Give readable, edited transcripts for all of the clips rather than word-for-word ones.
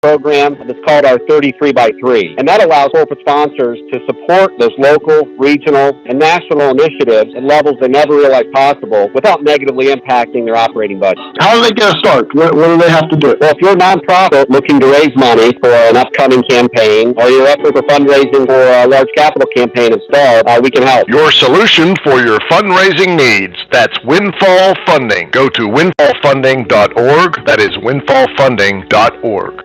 program that's called our 33 by 3. And that allows corporate sponsors to support those local, regional, and national initiatives at levels they never realized possible without negatively impacting their operating budget. How do they get a start? What do they have to do? Well, if you're a nonprofit looking to raise money for an upcoming campaign, or you're effort for fundraising for a large capital campaign instead, we can help. Your solution for your fundraising needs. That's Windfall Funding. Go to windfallfunding.org. That is windfallfunding.org.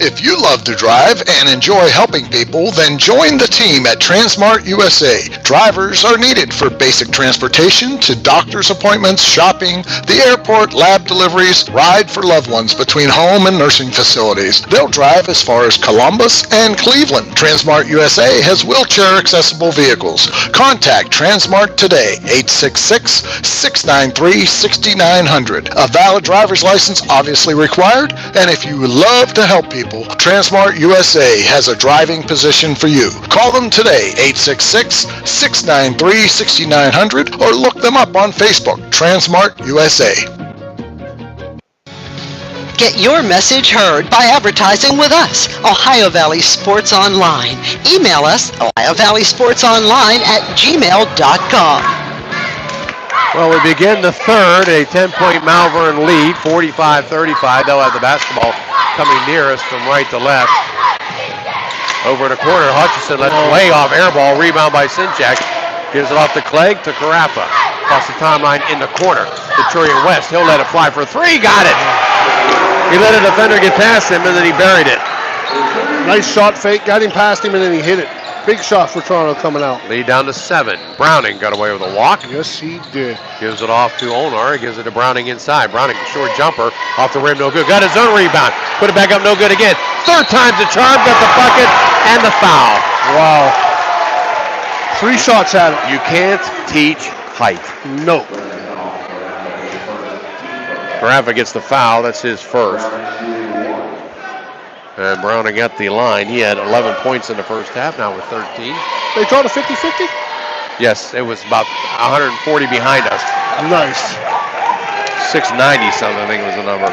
If you love to drive and enjoy helping people, then join the team at Transmart USA. Drivers are needed for basic transportation to doctor's appointments, shopping, the airport, lab deliveries, ride for loved ones between home and nursing facilities. They'll drive as far as Columbus and Cleveland. Transmart USA has wheelchair-accessible vehicles. Contact Transmart today, 866-693-6900. A valid driver's license obviously required, and if you love to help people, Transmart USA has a driving position for you. Call them today, 866-693-6900, or look them up on Facebook, Transmart USA. Get your message heard by advertising with us, Ohio Valley Sports Online. Email us, ohiovalleysportsonline@gmail.com. Well, we begin the third, a 10-point Malvern lead, 45-35. They'll have the basketball coming near us from right to left. Over in the corner, Hutchison lets way off air ball, rebound by Sinchak. Gives it off to Clegg, to Carafa. Across the timeline in the corner. Detroit West, he'll let it fly for three, got it! He let a defender get past him, and then he buried it. Nice shot fake, got him past him, and then he hit it. Big shot for Toronto coming out. Lead down to 7. Browning got away with a walk. Yes, he did. Gives it off to Onar. He gives it to Browning inside. Browning, short jumper, off the rim, no good. Got his own rebound. Put it back up, no good again. Third time's the charm, got the bucket, and the foul. Wow. 3 shots at it. You can't teach height. No. Carafa gets the foul. That's his first. And Browning at the line. He had 11 points in the first half, now with 13. They called a 50-50? Yes, it was about 140 behind us. Nice. 690 something, I think was the number.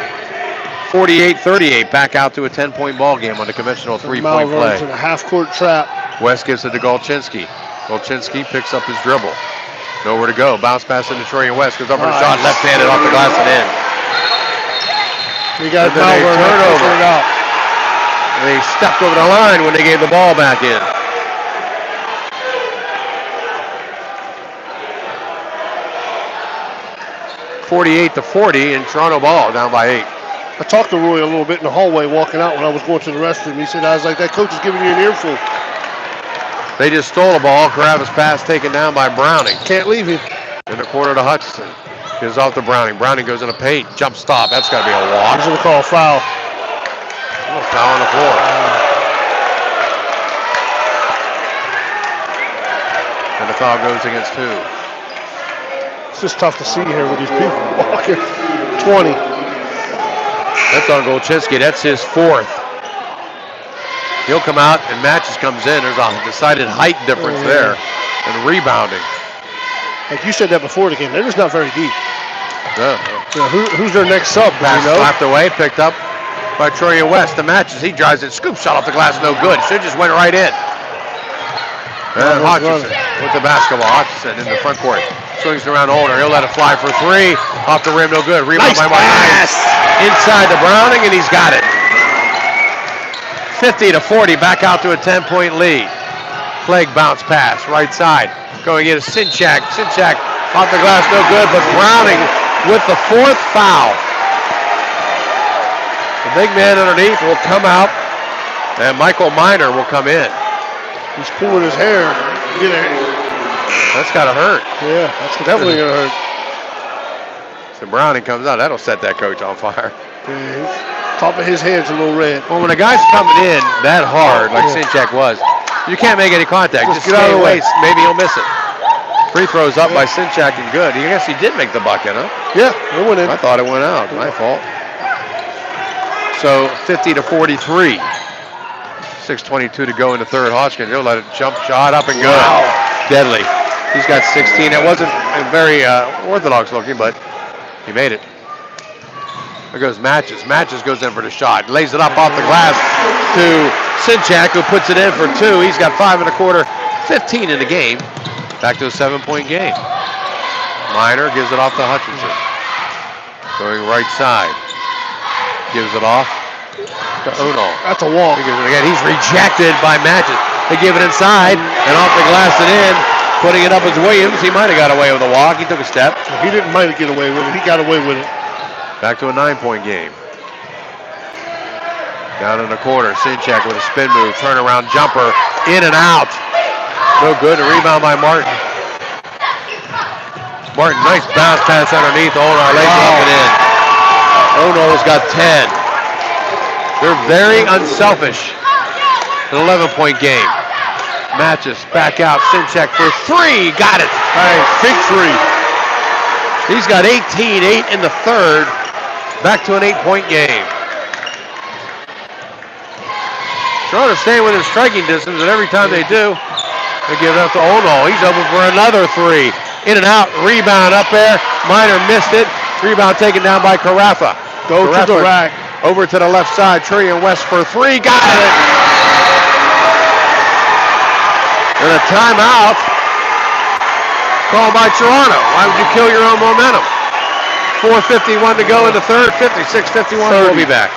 48-38, back out to a 10-point ball game on the conventional three-point play. In a half-court trap. West gives it to Golchinski. Golchinski picks up his dribble. Nowhere to go. Bounce pass to Detroit West. Goes up for a shot, left-handed off the glass and We in. got Malvern turnover. It out. They stepped over the line when they gave the ball back in. (48-40) in Toronto ball, down by 8. I talked to Roy a little bit in the hallway walking out when I was going to the restroom. He said, I was like, that coach is giving you an earful. They just stole the ball. Karavis pass taken down by Browning. Can't leave him. In the corner to Hutchison. Gives off to Browning. Browning goes in the paint. Jump stop. That's got to be a walk. He's going to call a foul. Oh, foul on the floor. And the foul goes against who? It's just tough to see here with these people walking. 20. That's on Golchinski. That's his fourth. He'll come out and Matches comes in. There's a decided height difference there. And rebounding. Like you said that before the game. They're just not very deep. Yeah. Who's their next sub? Pass slapped away, picked up by Troy West. The Matches, he drives it. Scoop shot off the glass, no good. Should just went right in. And Hutchison with the basketball. Hutchison in the front court. Swings around Older. He'll let it fly for 3. Off the rim, no good. Rebound by Martinez. Inside to Browning, and he's got it. 50-40, back out to a 10-point lead. Clegg bounce pass, right side. Going in to Sinchak. Sinchak off the glass, no good, but Browning with the 4th foul. The big man underneath will come out, and Michael Miner will come in. He's pulling his hair. That's got to hurt. Yeah, that's definitely going to hurt. So Browning comes out. That'll set that coach on fire. Yeah, top of his head's a little red. Well, when a guy's coming in that hard, like Sinchak was, you can't make any contact. Just get out of the way. Maybe he'll miss it. Free throws up by Sinchak and good. I guess he did make the bucket, huh? Yeah, it went in. I thought it went out. My fault. So 50-43. 6:22 to go in the third. Hodgkin, he'll let it jump shot up and good. Wow. Deadly. He's got 16. It wasn't very orthodox looking, but he made it. There goes Matches. Matches goes in for the shot. Lays it up off the glass to Sinchak, who puts it in for 2. He's got 5 1/4, 15 in the game. Back to a 7-point game. Miner gives it off to Hutchinson. Going right side. Gives it off to Ono. That's a walk. He gives it again. He's rejected by Matches. They give it inside and off the glass and in. Putting it up as Williams. He might have got away with a walk. He took a step. He didn't might get away with it. He got away with it. Back to a 9-point game. Down in the corner. Sinchak with a spin move. Turnaround jumper. In and out. No good. A rebound by Martin. Martin, nice bounce pass underneath. Ono lays it up and in. Ono's got 10. They're very unselfish. An 11-point game. Matches back out. Sinchak for 3. Got it. Nice. Big 3. He's got 18, 8 in the third. Back to an 8-point game. Trying to stay within striking distance, and every time they do, they give it up to Ono. He's open for another 3. In and out. Rebound up there. Miner missed it. Rebound taken down by Carafa. Go to the rack. Over to the left side. Trillian West for 3. Got it. And a timeout called by Toronto. Why would you kill your own momentum? 4:51 to go in the third. 56-51. We'll be back.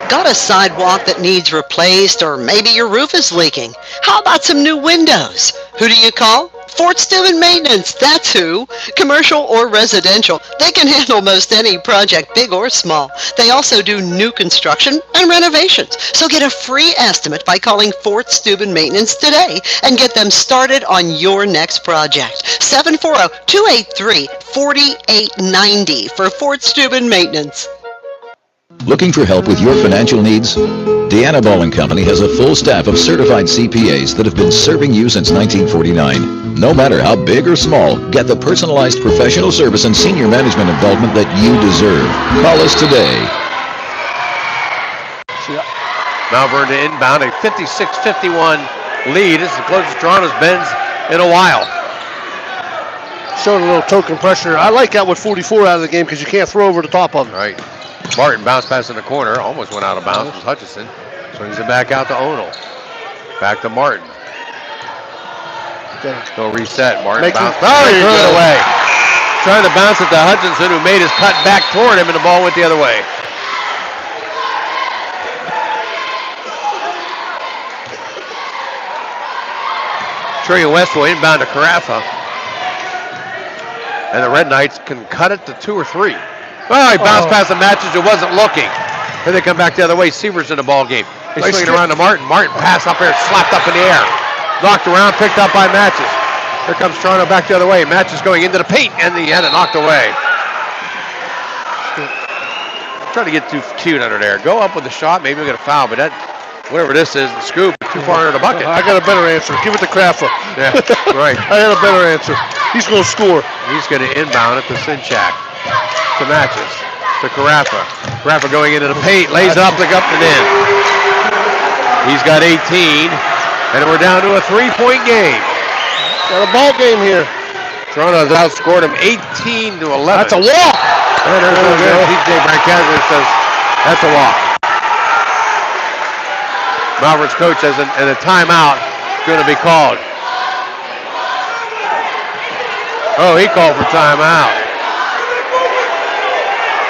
Got a sidewalk that needs replaced, or maybe your roof is leaking? How about some new windows? Who do you call? Fort Steuben Maintenance, that's who. Commercial or residential, they can handle most any project, big or small. They also do new construction and renovations. So get a free estimate by calling Fort Steuben Maintenance today and get them started on your next project. 740-283-4890 for Fort Steuben Maintenance. Looking for help with your financial needs? Deanna Ball & Company has a full staff of certified CPAs that have been serving you since 1949. No matter how big or small, get the personalized professional service and senior management involvement that you deserve. Call us today. Malvern to inbound, a 56-51 lead. This is the closest Toronto's been in a while. Showing a little token pressure. I like that with 44 out of the game because you can't throw over the top of him. Right. Martin bounced pass in the corner. Almost went out of bounds. It was Hutchinson. Swings it back out to Ono. Back to Martin. Go reset. Martin bounced. Oh, he threw it away. Trying to bounce it to Hutchinson, who made his cut back toward him, and the ball went the other way. Trillian West will inbound to Carafa. And the Red Knights can cut it to 2 or 3. Oh, he bounced past the Matches who wasn't looking. Here they come back the other way. Seaver's in the ball game. They swing it around to Martin. Martin passed up there, slapped up in the air. Knocked around, picked up by Matches. Here comes Toronto back the other way. Matches going into the paint, and he had it knocked away. Trying to get too cute under there. Go up with the shot, maybe we'll get a foul, but that, whatever this is, the scoop, too far under the bucket. I got a better answer. Give it to Crafa. Yeah, right. I got a better answer. He's going to score. He's going to inbound it to Sinchak. To Matches. To Carafa. Carafa going into the paint, lays it up and in. He's got 18, and we're down to a 3-point game. Got a ball game here. Toronto has outscored him 18-11. That's a walk. And there's no good. TJ Brancaster says that's a walk. Malvern's coach says and a timeout is going to be called. Oh, he called for timeout.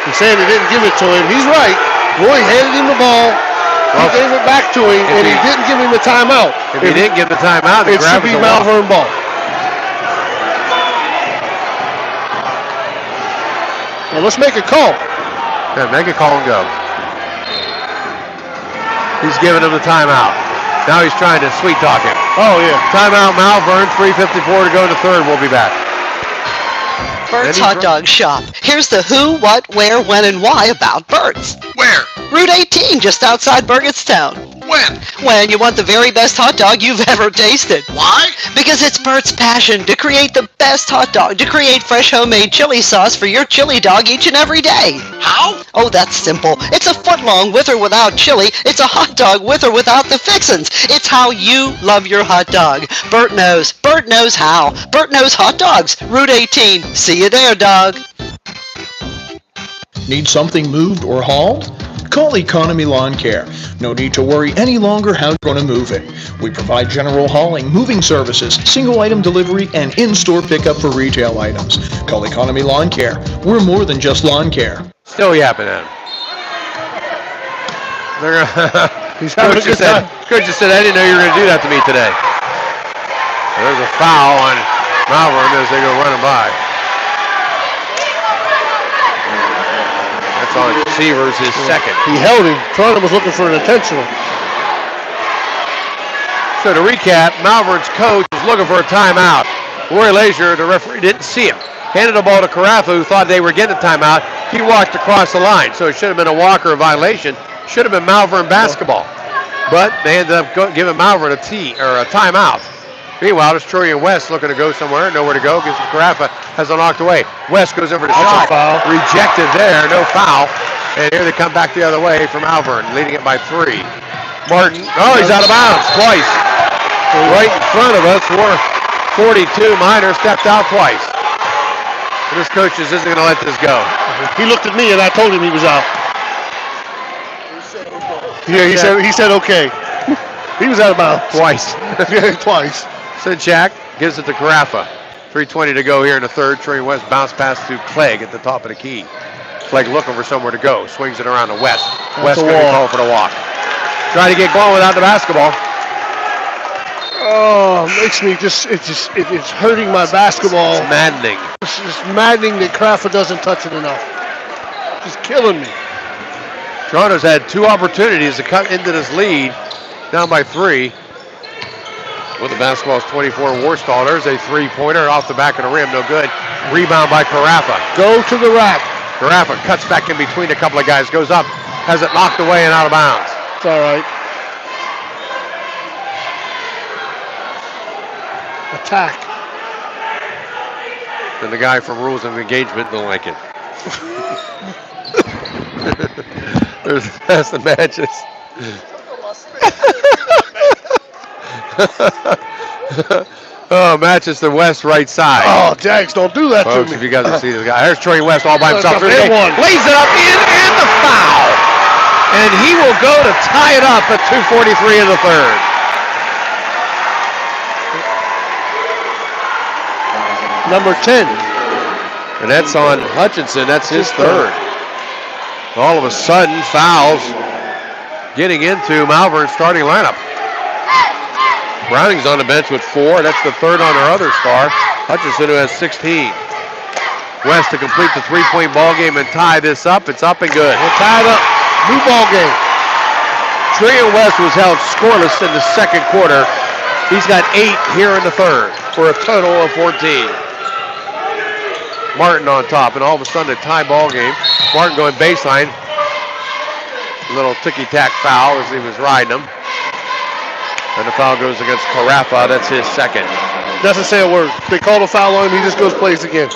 He's saying he didn't give it to him. He's right. Roy handed him the ball. He gave it back to him, and he didn't give him the timeout. If he didn't give the timeout, it should be Malvern ball. Well, let's make a call. Yeah, make a call and go. He's giving him the timeout. Now he's trying to sweet talk him. Oh, yeah. Timeout, Malvern. 3:54 to go in the third. We'll be back. Bert's Hot Dog Shop. Here's the who, what, where, when, and why about Bert's. Where? Route 18, just outside Burgettstown. When? When you want the very best hot dog you've ever tasted. Why? Because it's Bert's passion to create the best hot dog, to create fresh homemade chili sauce for your chili dog each and every day. How? Oh, that's simple. It's a foot long with or without chili. It's a hot dog with or without the fixins. It's how you love your hot dog. Bert knows. Bert knows how. Bert knows hot dogs. Route 18. See you there, dog. Need something moved or hauled? Call Economy Lawn Care. No need to worry any longer how you're going to move it. We provide general hauling, moving services, single item delivery, and in-store pickup for retail items. Call Economy Lawn Care. We're more than just lawn care. Still yapping at him. Coach just said, I didn't know you were going to do that to me today. There's a foul on Malvern as they go running by. That's on Severs, his second. He held him. Toronto was looking for an intentional. So to recap, Malvern's coach was looking for a timeout. Roy Lazier, the referee, didn't see him. Handed the ball to Carafa, who thought they were getting a timeout. He walked across the line, so it should have been a Walker violation. Should have been Malvern basketball. But they ended up giving Malvern a timeout. Meanwhile, it's Troy and West looking to go somewhere, nowhere to go. Gives it to Carafa, has it knocked away. West goes over the shot. Foul. Rejected there, no foul. And here they come back the other way for Malvern, leading it by 3. Martin, he's out of bounds twice. Right in front of us, 42 Minor stepped out twice. And this coach isn't going to let this go. He looked at me and I told him he was out. Yeah, he said okay. He was out of bounds. Twice. Yeah, twice. Sinchak gives it to Carafa. 3:20 to go here in the third. Troy West bounce pass to Clegg at the top of the key. Clegg looking for somewhere to go. Swings it around to West. West going to call for the walk. Trying to get going without the basketball. Oh, makes me it's hurting my basketball. It's maddening. It's just maddening that Crawford doesn't touch it enough. Just killing me. Toronto's had 2 opportunities to cut into this lead, down by 3. With the basketball is 24 Warstall. There's a 3-pointer off the back of the rim, no good. Rebound by Carafa. Go to the rack. Carafa cuts back in between a couple of guys, goes up, has it knocked away and out of bounds. It's all right. Attack. And the guy from Rules of Engagement don't like it. That's the matches. Matches the West right side. Oh, Jags, don't do that Folks, to me. if you guys can see this guy. Here's Troy West all by himself. Lays it up in and the foul. And he will go to tie it up at 2:43 in the third. Number 10. And that's on Hutchinson. That's his third. All of a sudden, fouls getting into Malvern's starting lineup. Browning's on the bench with 4. That's the third on our other star. Hutchinson, who has 16. West to complete the 3-point ball game and tie this up. It's up and good. We're tied up. New ball game. Trian West was held scoreless in the second quarter. He's got 8 here in the third for a total of 14. Martin on top, and all of a sudden a tie ball game. Martin going baseline. A little ticky-tack foul as he was riding him. And the foul goes against Carafa. That's his second. Doesn't say a word. They call a foul on him, he just goes plays again.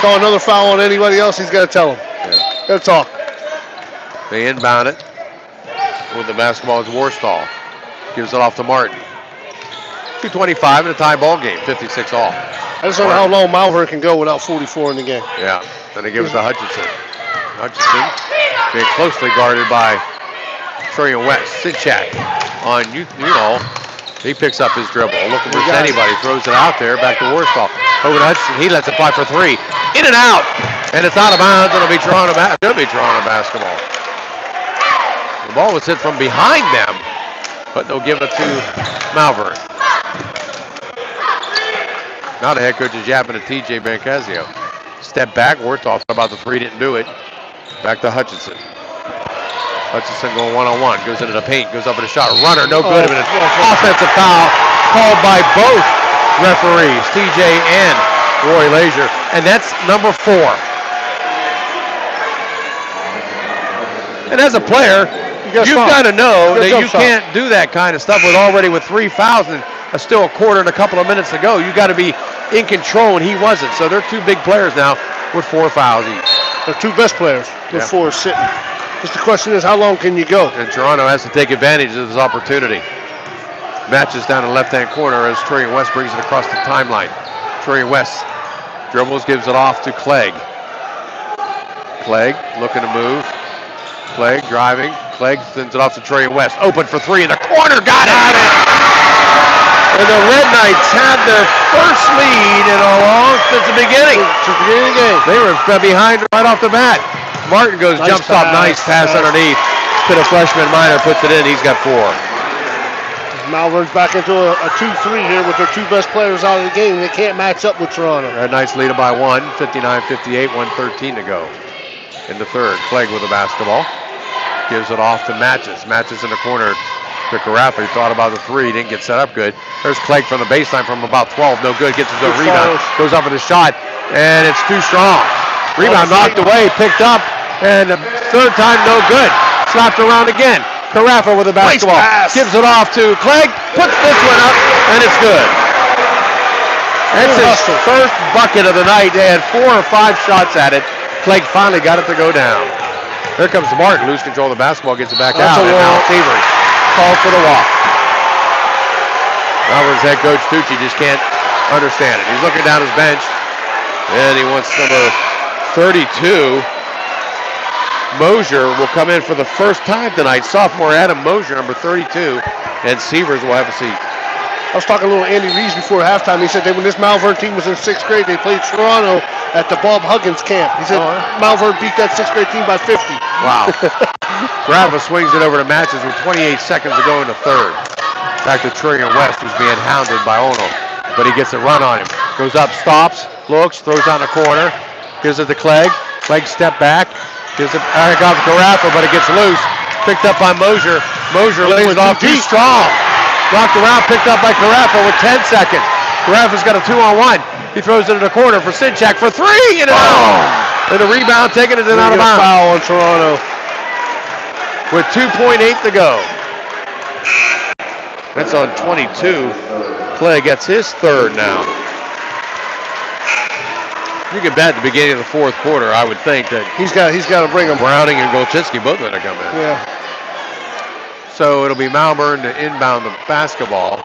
Call another foul on anybody else, he's got to tell him. Yeah. Got to talk. They inbound it with the basketball is Warstall. Gives it off to Martin. 2:25 in a tie ball game, 56 all. I just don't know how long Malvern can go without 44 in the game. Yeah, then he gives it to Hutchinson. Hutchinson being closely guarded by Troy West. Sinchak on, he picks up his dribble. Looking for anybody, throws it out there, back to Warstall. Over to Hutchinson, he lets it fly for 3. In and out, and it's out of bounds. It'll be Toronto basketball. The ball was hit from behind them, but they'll give it to Malvern. Now the head coach is yapping to TJ Bancasio. Step back, Warstall about the 3, didn't do it. Back to Hutchinson. Hutchinson going one-on-one, goes into the paint, goes up with a shot. Runner, no good. Offensive foul called by both referees, TJ and Roy Lazier. And that's number 4. And as a player, you've got to know that you can't do that kind of stuff with 3 fouls and still a quarter and a couple of minutes to go. You got to be in control, and he wasn't. So they're 2 big players now with 4 fouls each. The 2 best players with 4 sitting. Just the question is, how long can you go? And Toronto has to take advantage of this opportunity. Matches down in the left-hand corner as Troy West brings it across the timeline. Troy West dribbles, gives it off to Clegg. Clegg looking to move. Clegg driving. Clegg sends it off to Trey West. Open for three in the corner. Got it! And the Red Knights had their first lead in a long since the beginning. Since the beginning of the game. They were behind right off the bat. Martin goes jump stop. Nice pass underneath to the freshman. Miner puts it in. He's got 4. Malvern's back into a 2-3 here with their 2 best players out of the game. They can't match up with Toronto. Red Knights lead it by 1. 59-58. 1:13 to go in the third. Clegg with the basketball. Gives it off to Matches. Matches in the corner to Carafa. He thought about the 3. Didn't get set up good. There's Clegg from the baseline from about 12. No good. Gets his own rebound. Goes up with a shot. And it's too strong. Rebound knocked away. Picked up. And the third time no good. Slapped around again. Carafa with the basketball. Nice pass. Gives it off to Clegg. Puts this one up. And it's good. That's his first bucket of the night. They had 4 or 5 shots at it. Clegg finally got it to go down. Here comes Martin, lose control of the basketball, gets it back out. And now Avery calls for the walk. Malvern's head coach Tucci just can't understand it. He's looking down his bench, and he wants number 32. Mosier will come in for the first time tonight. Sophomore Adam Mosier, number 32, and Severs will have a seat. I was talking a little Andy Reeves before halftime. He said that when this Malvern team was in 6th grade, they played Toronto at the Bob Huggins camp. He said Malvern beat that 6th grade team by 50. Wow. Grava swings it over to Matches with 28 seconds to go in the third. Back to Trillian West, who's being hounded by Ono. But he gets a run on him. Goes up, stops, looks, throws down the corner. Gives it to Clegg. Clegg step back. Gives it back off to Carafa, but it gets loose. Picked up by Mosier. Mosier lays it off too strong. Blocked around, picked up by Carafa with 10 seconds. Carafa's got a 2-on-1. He throws it in the corner for Sinchak for 3. And and the rebound taking it out of bounds. Foul on Toronto. With 2.8 to go. That's on 22. Clegg gets his third now. You can bet at the beginning of the fourth quarter, I would think that he's got to bring them. Browning and Golchinski both going to come in. Yeah. So it'll be Malvern to inbound the basketball.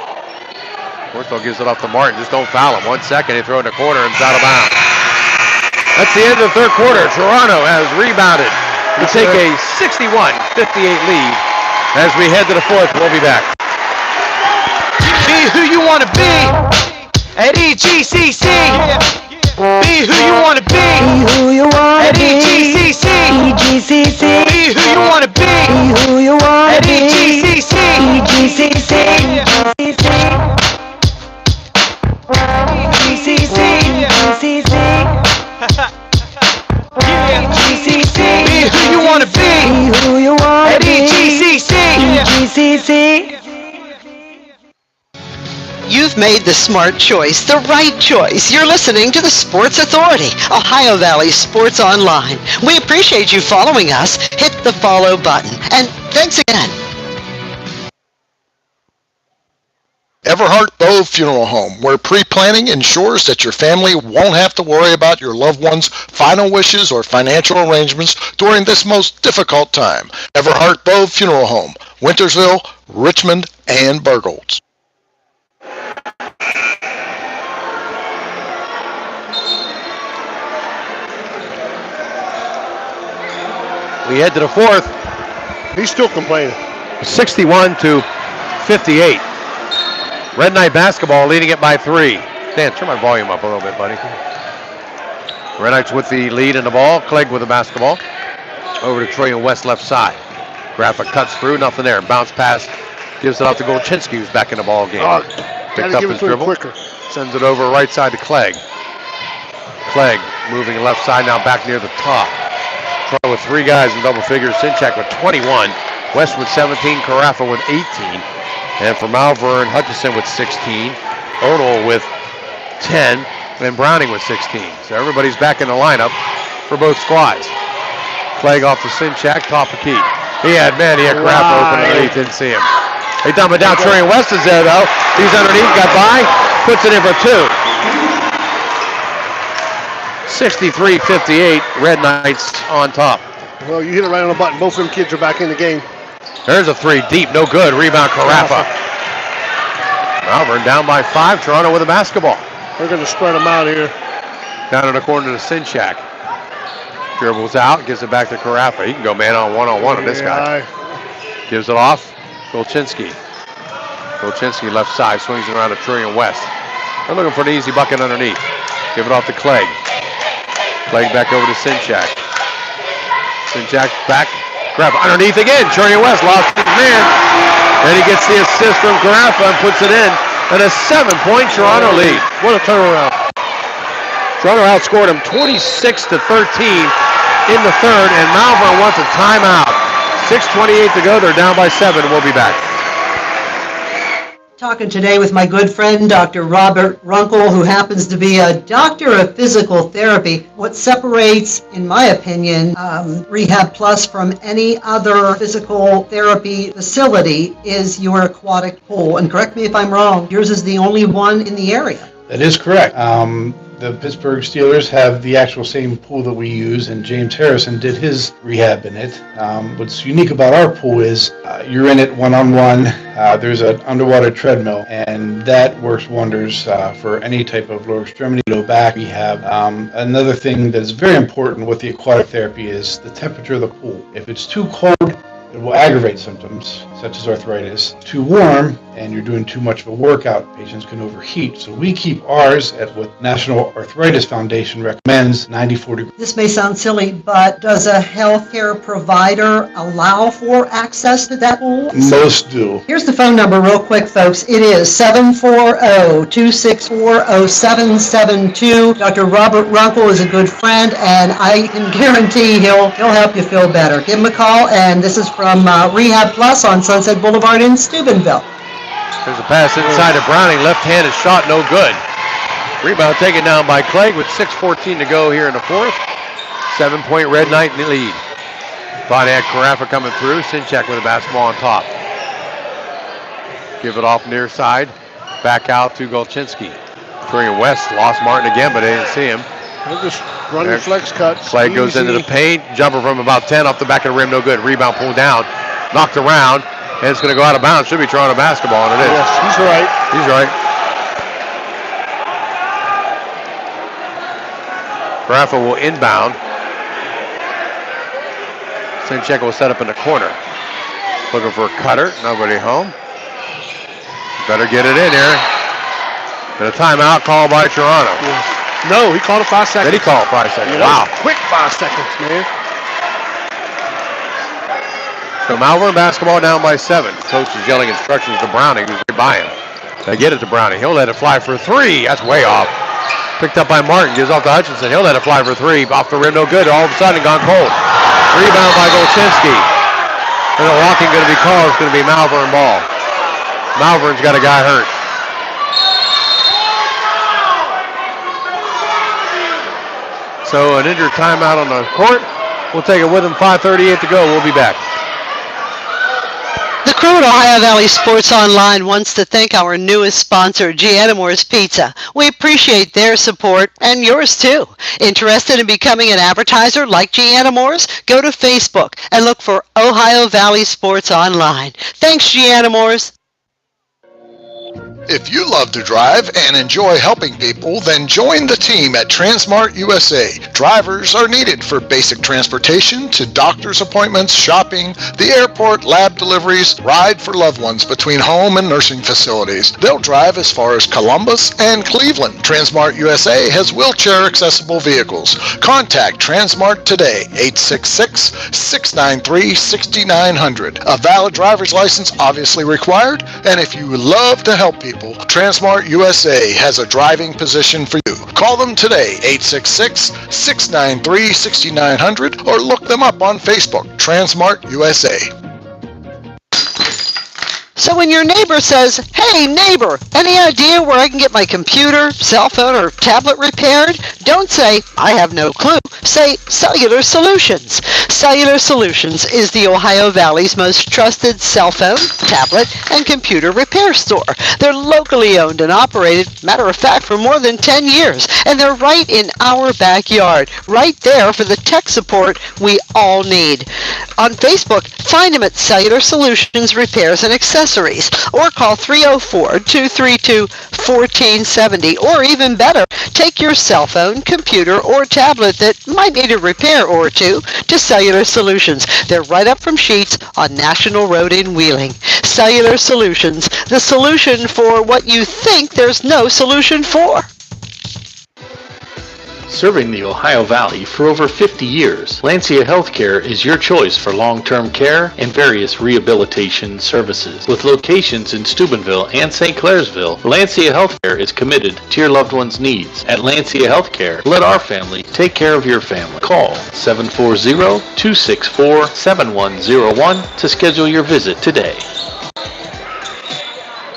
Ortho gives it off to Martin. Just don't foul him. 1 second, he throw it in the corner and it's out of bounds. That's the end of the third quarter. Toronto has rebounded to take a 61-58 lead. As we head to the fourth, we'll be back. Be who you want to be at EGCC. Be who you want to be. Be who you want at EGCC. EGCC. Be who you want to be. Be who you want at EGCC. EGCC. EGCC. EGCC. EGCC. Be who you want to be. Be who you want at EGCC. EGCC. You've made the smart choice, the right choice. You're listening to the Sports Authority, Ohio Valley Sports Online. We appreciate you following us. Hit the follow button. And thanks again. Everhart Bove Funeral Home, where pre-planning ensures that your family won't have to worry about your loved one's final wishes or financial arrangements during this most difficult time. Everhart Bove Funeral Home, Wintersville, Richmond, and Bergholz. We head to the fourth. He's still complaining. 61-58. Red Knight basketball leading it by 3. Dan, turn my volume up a little bit, buddy. Red Knights with the lead in the ball. Clegg with the basketball. Over to Troy and West left side. Graphic cuts through, nothing there. Bounce pass. Gives it out to Golchinski, who's back in the ball game. Picked up his dribble. Sends it over right side to Clegg. Clegg moving left side now back near the top. Troy with 3 guys in double figures. Sinchak with 21. West with 17. Carafa with 18. And for Malvern, Hutchison with 16. Odell with 10. And Browning with 16. So everybody's back in the lineup for both squads. Clegg off to Sinchak, top of key. He had Carafa open underneath, didn't see him. They dump it down. Trillian West is there, though. He's underneath, got by, puts it in for 2. 63-58, Red Knights on top. Well, you hit it right on the button. Both of them kids are back in the game. There's a 3 deep, no good. Rebound, Carafa. Malvern down by 5. Toronto with a basketball. They're going to spread them out here. Down in the corner to Sinchak. Dribbles out, gives it back to Carafa. He can go man on one-on-one on this guy. Gives it off. Golchinski. Golchinski left side, swings it around to Trillian West. They're looking for an easy bucket underneath. Give it off to Clegg. Clegg back over to Sinchak. Sinchak back. Grab underneath again. Trillian West lost his man. Then he gets the assist from Carafa and puts it in. And a 7-point Toronto lead. What a turnaround. Toronto outscored him 26-13 in the third, and Malvern wants a timeout. 6:28 to go. They're down by 7. We'll be back. Talking today with my good friend, Dr. Robert Runkle, who happens to be a doctor of physical therapy. What separates, in my opinion, Rehab Plus from any other physical therapy facility is your aquatic pool. And correct me if I'm wrong, yours is the only one in the area. That is correct. The Pittsburgh Steelers have the actual same pool that we use, and James Harrison did his rehab in it. What's unique about our pool is you're in it one-on-one. There's an underwater treadmill, and that works wonders for any type of lower extremity, low back rehab. Another thing that is very important with the aquatic therapy is the temperature of the pool. If it's too cold, it will aggravate symptoms such as arthritis. Too warm and you're doing too much of a workout, patients can overheat. So we keep ours at what National Arthritis Foundation recommends, 94 degrees. This may sound silly, but does a healthcare provider allow for access to that pool? Most do. Here's the phone number real quick, folks. It is 740-264-0772. Dr. Robert Runkle is a good friend, and I can guarantee he'll help you feel better. Give him a call, and this is from Rehab Plus on Sunset Boulevard in Steubenville. There's a pass inside to Browning. Left-handed shot, no good. Rebound taken down by Clegg with 6:14 to go here in the fourth. 7-point Red Knight in the lead. Pontiac Carafa coming through. Sinchak with the basketball on top. Give it off near side. Back out to Golchinski. Trillian West lost Martin again, but they didn't see him. They're just running flex cuts. Clegg goes into the paint. Jumper from about 10 off the back of the rim, no good. Rebound pulled down. Knocked around. And it's going to go out of bounds. Should be Toronto basketball, and it is. Yes, he's right. He's right. Carafa will inbound. Sinchek will set up in the corner. Looking for a cutter. Nobody home. Better get it in here. And a timeout called by Toronto. Yes. No, he called it 5 seconds. Did he call it 5 seconds? Yeah, wow. Quick 5 seconds, man. So Malvern basketball down by 7. Coach is yelling instructions to Browning, who's right by him. They get it to Browning. He'll let it fly for 3. That's way off. Picked up by Martin. Gives off to Hutchinson. He'll let it fly for 3. Off the rim, no good. All of a sudden gone cold. Rebound by Golchinski. And the walking going to be called. It's going to be Malvern ball. Malvern's got a guy hurt. So an injured timeout on the court. We'll take it with him. 5:38 to go. We'll be back. The crew at Ohio Valley Sports Online wants to thank our newest sponsor, Giannamore's Pizza. We appreciate their support and yours too. Interested in becoming an advertiser like Giannamore's? Go to Facebook and look for Ohio Valley Sports Online. Thanks, Giannamore's. If you love to drive and enjoy helping people, then join the team at Transmart USA. Drivers are needed for basic transportation to doctor's appointments, shopping, the airport, lab deliveries, ride for loved ones between home and nursing facilities. They'll drive as far as Columbus and Cleveland. Transmart USA has wheelchair-accessible vehicles. Contact Transmart today, 866-693-6900. A valid driver's license obviously required, and if you love to help people, Transmart USA has a driving position for you. Call them today, 866-693-6900, or look them up on Facebook, Transmart USA. So when your neighbor says, "Hey neighbor, any idea where I can get my computer, cell phone, or tablet repaired?" Don't say, "I have no clue." Say, Cellular Solutions. Cellular Solutions is the Ohio Valley's most trusted cell phone, tablet, and computer repair store. They're locally owned and operated, matter of fact, for more than 10 years. And they're right in our backyard, right there for the tech support we all need. On Facebook, find them at Cellular Solutions Repairs and Accessories. accessories, or call 304-232-1470, or even better, take your cell phone, computer, or tablet that might need a repair or two to Cellular Solutions. They're right up from Sheets on National Road in Wheeling. Cellular Solutions, the solution for what you think there's no solution for. Serving the Ohio Valley for over 50 years, Lancia Healthcare is your choice for long-term care and various rehabilitation services. With locations in Steubenville and St. Clairsville, Lancia Healthcare is committed to your loved one's needs. At Lancia Healthcare, let our family take care of your family. Call 740-264-7101 to schedule your visit today.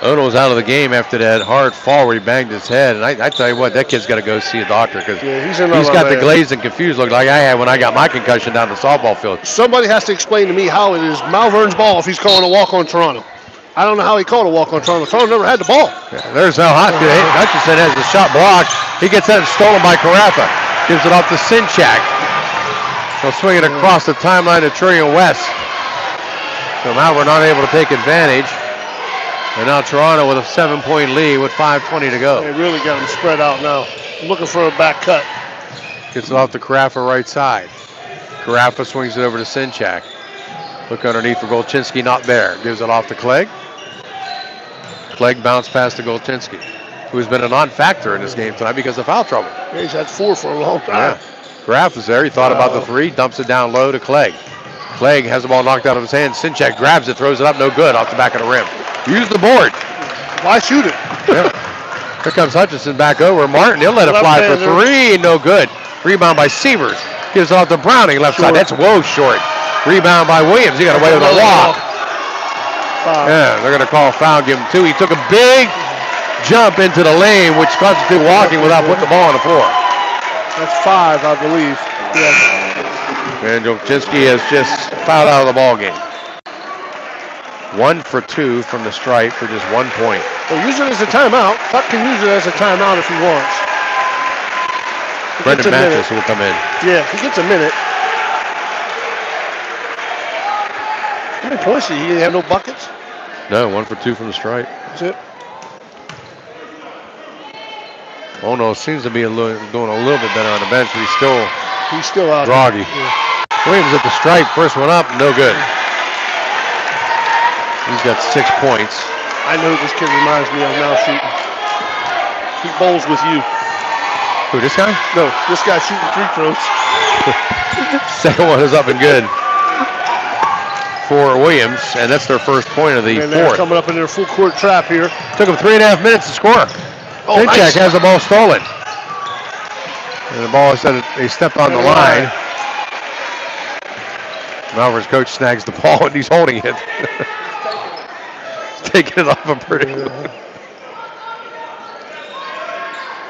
Ono's out of the game after that hard fall where he banged his head. And I tell you what, that kid's got to go see a doctor because he's got the glazed and confused look like I had when I got my concussion down the softball field. Somebody has to explain to me how it is Malvern's ball if he's calling a walk on Toronto. I don't know how he called a walk on Toronto. Toronto never had the ball. Yeah, there's how Hutchinson has the shot blocked. He gets that stolen by Carafa. Gives it off to Sinchak. He'll swing it across the timeline to Trillian West. So Malvern not able to take advantage. And now Toronto with a 7-point lead with 5:20 to go. They really got him spread out now. Looking for a back cut. Gets it off to Carafa right side. Carafa swings it over to Sinchak. Look underneath for Golchinski, not there. Gives it off to Clegg. Clegg bounced past to Golchinski, who's been a non-factor in this game tonight because of foul trouble. Yeah, he's had 4 for a long time. Yeah. Carafa's there. He thought about the 3, dumps it down low to Clegg. Clegg has the ball knocked out of his hand. Sinchak grabs it, throws it up, no good, off the back of the rim. Use the board. Why shoot it? Yeah. Here comes Hutchinson back over. Martin, he'll let it fly for 3, no good. Rebound by Sievers. Gives off to Browning, left side. That's short. Rebound by Williams. He got away with a walk. Yeah, they're going to call a foul, give him 2. He took a big jump into the lane, which constitutes walking without putting the ball on the floor. That's 5, I believe. Yes. And Golchinski has just fouled out of the ball game. 1 for 2 from the stripe for just 1 point. Well, use it as a timeout. Tuck can use it as a timeout if he wants. Brendan Mattis will come in. Yeah, he gets a minute. How many points did he have? No buckets? No, 1 for 2 from the stripe. That's it. Ono seems to be doing a little bit better on the bench, but he's still out groggy. Yeah. Williams at the stripe, first one up, no good. He's got 6 points. I know who this kid reminds me of now shooting. He bowls with you. Who, this guy? No, this guy shooting free throws. Second one is up and good for Williams, and that's their first point of the and they're fourth. Coming up in their full court trap here. Took them 3.5 minutes to score. Oh, Sinchak nice. has the ball stolen. And the ball said they stepped on the line. Malvern's coach snags the ball and he's holding it. Taking it off of Purdue.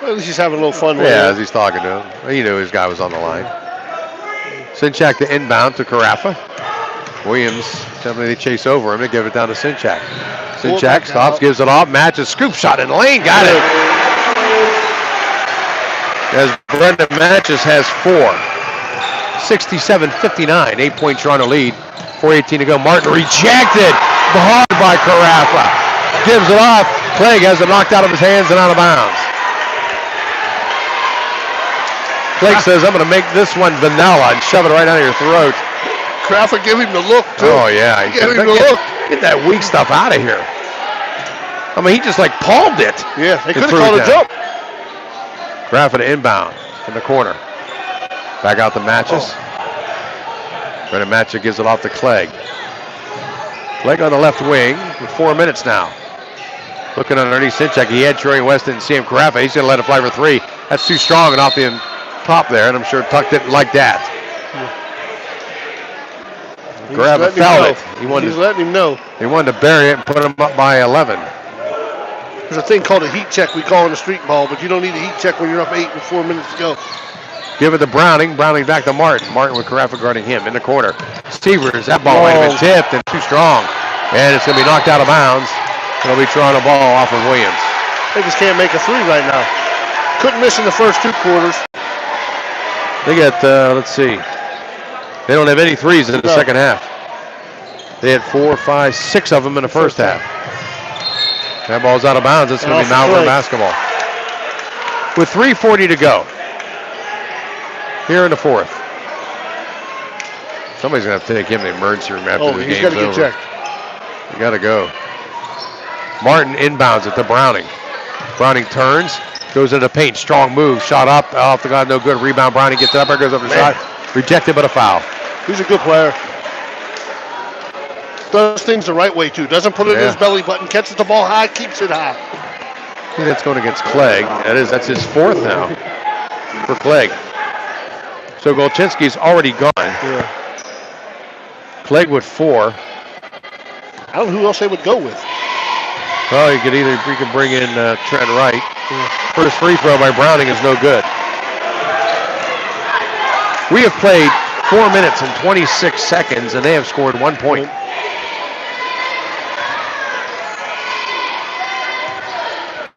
Well, at least he's having a little fun with it. Yeah, as he's talking to him. He knew his guy was on the line. Sinchak to inbound to Carafa. Williams, definitely they chase over him. They give it down to Sinchak. Sinchak stops, gives it off, matches, scoop shot in the lane, got it. As Brendan Matches has 4. 67-59, 8-point Toronto lead. 4:18 to go. Martin rejected hard by Carafa. Gives it off. Clegg has it knocked out of his hands and out of bounds. Clegg says, I'm going to make this one vanilla and shove it right down your throat. Carafa give him the look, too. Oh, yeah. Give him the look. Get that weak stuff out of here. I mean, he just like palmed it. Yeah, they could have called a jump. Carafa to inbound in the corner. Back out to Matches. Brendan Matches gives it off to Clegg. Clegg on the left wing with 4 minutes now. Looking underneath Sinchak. He had Troy West, didn't see him. Carafa, he's going to let it fly for 3. That's too strong and off the top there, and I'm sure Tuck didn't like that. Carafa fell it. He's letting him know. He wanted to bury it and put him up by 11. There's a thing called a heat check we call in the street ball, but you don't need a heat check when you're up 8 with 4 minutes to go. Give it to Browning. Browning back to Martin. Martin with Carafa guarding him in the corner. Stevers, that ball might have been tipped and too strong. And it's going to be knocked out of bounds. It'll be Toronto ball off of Williams. They just can't make a 3 right now. Couldn't miss in the first 2 quarters. They got, let's see. They don't have any threes in the second half. They had 4, 5, 6 of them in the first half. That ball's out of bounds. It's going to be Malvern basketball. With 3:40 to go here in the fourth. Somebody's going to have to take him to the emergency room after the game's over. He's got to get checked. You got to go. Martin inbounds it to Browning. Browning turns, goes into the paint. Strong move. Shot up. Off the glass. No good. Rebound. Browning gets up. There goes up the shot. Rejected, but a foul. He's a good player. Does things the right way, too. Doesn't put it in his belly button. Catches the ball high. Keeps it high. I think that's going against Clegg. That's his fourth now for Clegg. So Golchinski's already gone. Yeah. Clegg with 4. I don't know who else they would go with. Well, you could bring in Trent Wright. First free throw by Browning is no good. We have played 4 minutes and 26 seconds, and they have scored 1 point.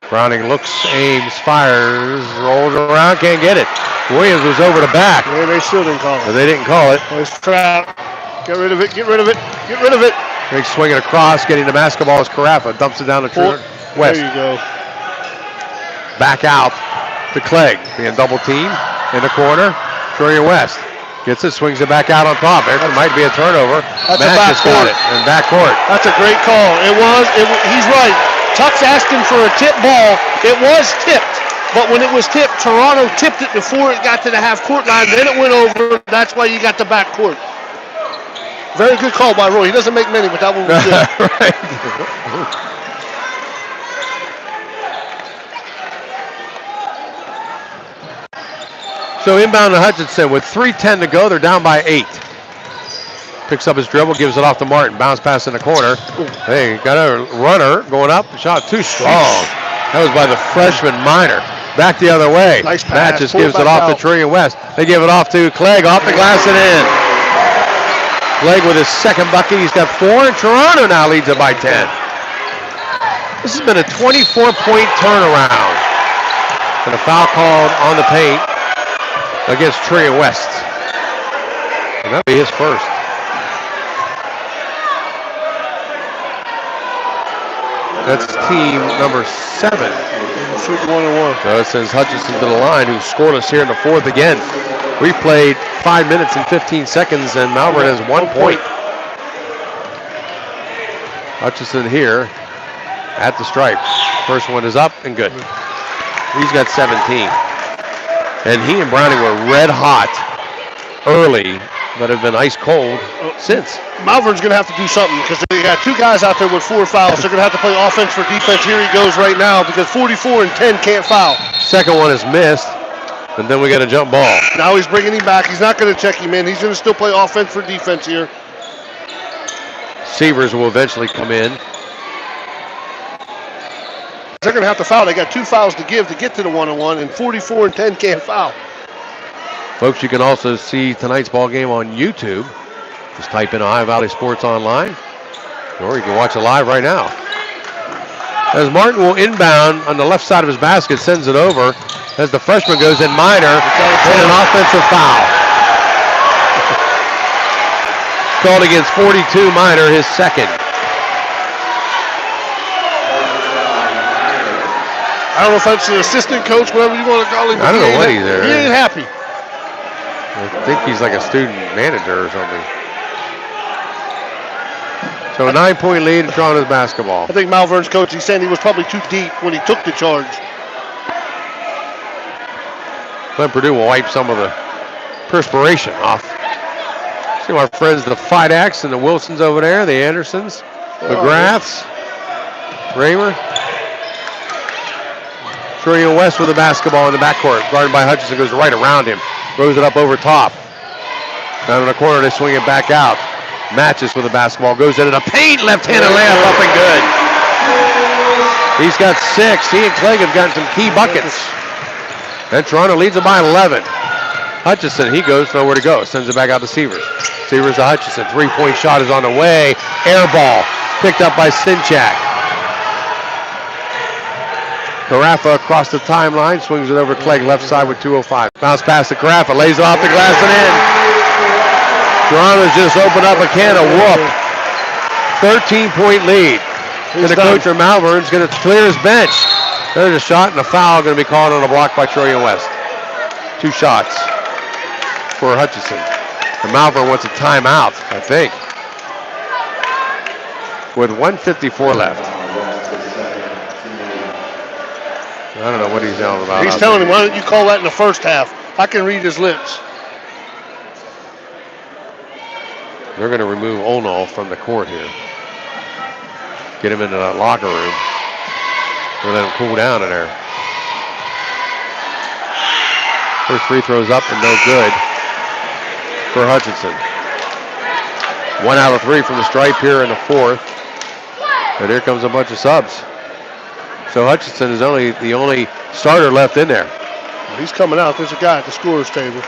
Browning looks, aims, fires, rolls around, can't get it. Williams was over the back. Yeah, they still didn't call it. But they didn't call it. Nice trap. Get rid of it, get rid of it, get rid of it. Big swing it across, getting the basketball is Carafa. Dumps it down to West. There you go. Back out to Clegg. Being double teamed in the corner. Troy West gets it, swings it back out on top. There might be a turnover. That's Matt just got it in backcourt. That's a great call. He's right. Tuck's asking for a tip ball. It was tipped, but when it was tipped, Toronto tipped it before it got to the half-court line. Then it went over. That's why you got the backcourt. Very good call by Roy. He doesn't make many, but that one was good. Right. So inbound to Hutchinson with 3:10 to go. They're down by 8. Picks up his dribble, gives it off to Martin. Bounce pass in the corner. Hey, got a runner going up. Shot too strong. That was by the freshman Minor. Back the other way. Nice pass. Matt just gives it off to Trillian West. They give it off to Clegg. Off the glass and in. Clegg with his second bucket. He's got 4, and Toronto now leads it by 10. This has been a 24-point turnaround. And a foul called on the paint against Trillian West. And that'll be his first. That's team number 7. Shoot 1-1. So it sends Hutchinson to the line, who scored us here in the fourth again. We've played 5 minutes and 15 seconds, and Malvern has 1 point. Hutchinson here at the stripe. First one is up and good. He's got 17. And he and Browning were red hot early, but have been ice cold since. Malvern's going to have to do something because they got 2 guys out there with 4 fouls. They're going to have to play offense for defense. Here he goes right now because 44 and 10 can't foul. Second one is missed, and then we got a jump ball. Now he's bringing him back. He's not going to check him in. He's going to still play offense for defense here. Severs will eventually come in. They're going to have to foul. They got 2 fouls to give to get to the 1-on-1, and 44 and 10 can't foul. Folks, you can also see tonight's ball game on YouTube. Just type in Ohio Valley Sports Online, or you can watch it live right now. As Martin will inbound on the left side of his basket, sends it over. As the freshman goes in, Minor, and an offensive foul. Called against 42, Minor, his second. I don't know if that's the assistant coach, whatever you want to call him. I don't know what he's there. He ain't happy. I think he's like a student manager or something. So a 9-point lead in Toronto's basketball. I think Malvern's coach, he's saying he was probably too deep when he took the charge. Glenn Purdue will wipe some of the perspiration off. See my friends, the Fidaks and the Wilsons over there, the Andersons, the Graffs, Raymer. Trillian West with the basketball in the backcourt. Guarded by Hutchinson, goes right around him. Throws it up over top. Down in the corner, they swing it back out. Matches with the basketball. Goes into the paint. Left-handed layup up and good. He's got 6. He and Clegg have gotten some key buckets. And Toronto leads it by 11. Hutchinson, he goes nowhere to go. Sends it back out to Severs. Severs to Hutchinson. 3-point shot is on the way. Air ball. Picked up by Sinchak. Carafa across the timeline, swings it over Clegg left side with 2:05. Bounce pass to Carafa, lays it off the glass and in. Toronto's just opened up a can of whoop. 13-point lead. And the coach of Malvern's going to clear his bench. There's a shot and a foul going to be called on a block by Troy West. 2 shots for Hutchinson. And Malvern wants a timeout, I think, with 1:54 left. I don't know what he's yelling about. He's telling him, why don't you call that in the first half? I can read his lips. They're going to remove Olnall from the court here. Get him into that locker room. Or let him cool down in there. First free throw's up and no good for Hutchinson. 1 out of 3 from the stripe here in the 4th. And here comes a bunch of subs. So Hutchinson is the only starter left in there. He's coming out. There's a guy at the scorer's table.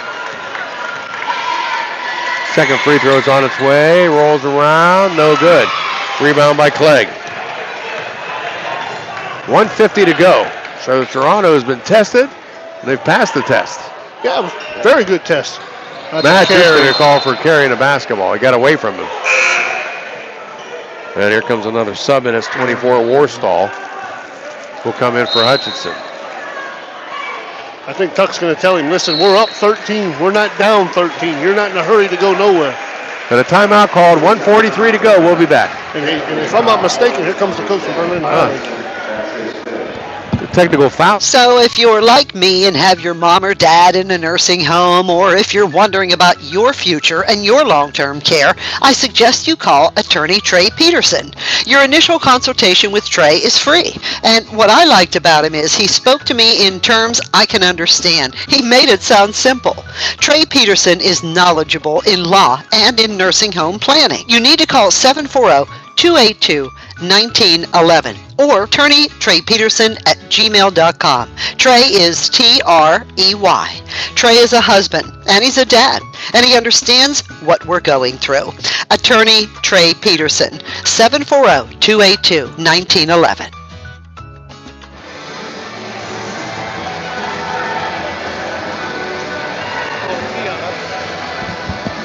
Second free throw's on its way. Rolls around. No good. Rebound by Clegg. 1:50 to go. So Toronto has been tested. And they've passed the test. Yeah, it was a very good test. Matt is going to call for carrying a basketball. He got away from him. And here comes another sub in. It's 24. Warstall will come in for Hutchinson. I think Tuck's going to tell him, listen, we're up 13. We're not down 13. You're not in a hurry to go nowhere. And a timeout called. 1:43 to go. We'll be back. And if I'm not mistaken, here comes the coach from Berlin. Technical foul. So if you're like me and have your mom or dad in a nursing home, or if you're wondering about your future and your long-term care, I suggest you call attorney Trey Peterson. Your initial consultation with Trey is free. And what I liked about him is he spoke to me in terms I can understand. He made it sound simple. Trey Peterson is knowledgeable in law and in nursing home planning. You need to call 740-282-1911 or attorney Trey Peterson at gmail.com. Trey is Trey. Trey is a husband and he's a dad and he understands what we're going through. Attorney Trey Peterson, 740-282-1911.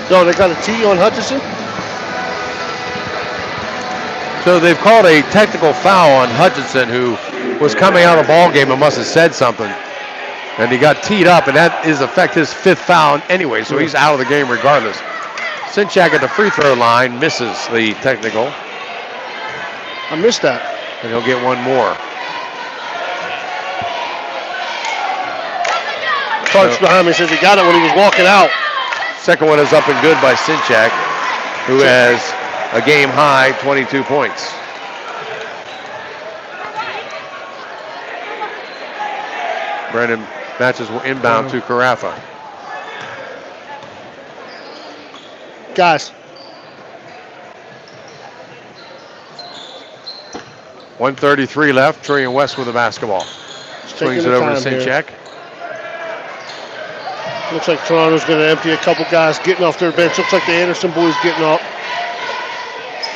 So they got a T on Hutchinson? So they've called a technical foul on Hutchinson, who was coming out of the ball game and must have said something. And he got teed up, and that is affect his 5th foul anyway, so he's out of the game regardless. Sinchak at the free throw line misses the technical. I missed that. And he'll get one more. Coach behind me says he got it when he was walking out. Second one is up and good by Sinchak, who has a game high 22 points. Brandon matches will inbound to Carafa. Guys. 1:33 left. Troy West with the basketball. Swings it over to Sinchak. Looks like Toronto's going to empty a couple guys getting off their bench. Looks like the Anderson boys getting up.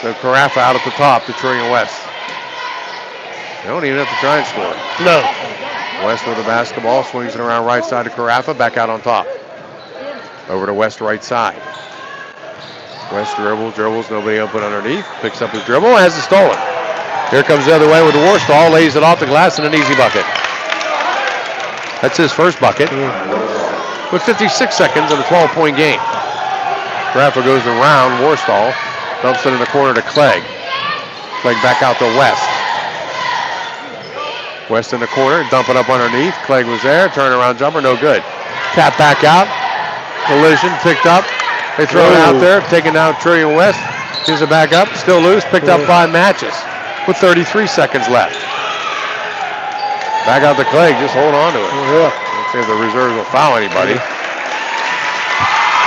So Carafa out at the top to Troy West. They don't even have to try and score. No. West with the basketball, swings it around right side to Carafa, back out on top. Over to West right side. West dribbles, nobody open underneath. Picks up his dribble, has it stolen. Here comes the other way with the Warstall, lays it off the glass and an easy bucket. That's his first bucket. With 56 seconds in a 12-point game. Carafa goes around Warstall, dumps it in the corner to Clegg. Clegg back out to West. West in the corner, dumping up underneath. Clegg was there, turnaround jumper, no good. Tap back out, collision, picked up. They throw it out there, taking down Trillion West. Gives it back up, still loose, picked up by Matches with 33 seconds left. Back out to Clegg, just hold on to it. Let's see if the reserves will foul anybody.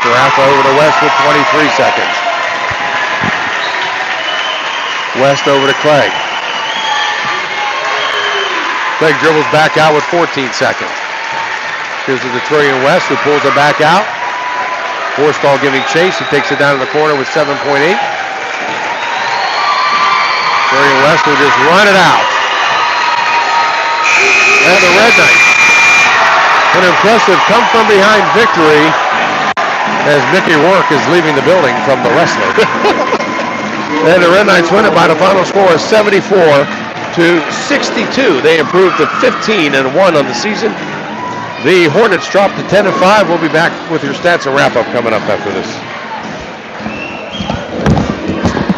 Carafa over to West with 23 seconds. West over to Clegg. Clegg dribbles back out with 14 seconds. Gives it to Trillion West, who pulls it back out. Warstall giving chase. He takes it down to the corner with 7.8. Trillion West will just run it out. And the Red Knights. An impressive come-from-behind victory as Mickey Rourke is leaving the building from the wrestler. And the Red Knights win it by the final score of 74-62. They improved to 15-1 on the season. The Hornets dropped to 10-5. We'll be back with your stats and wrap-up coming up after this.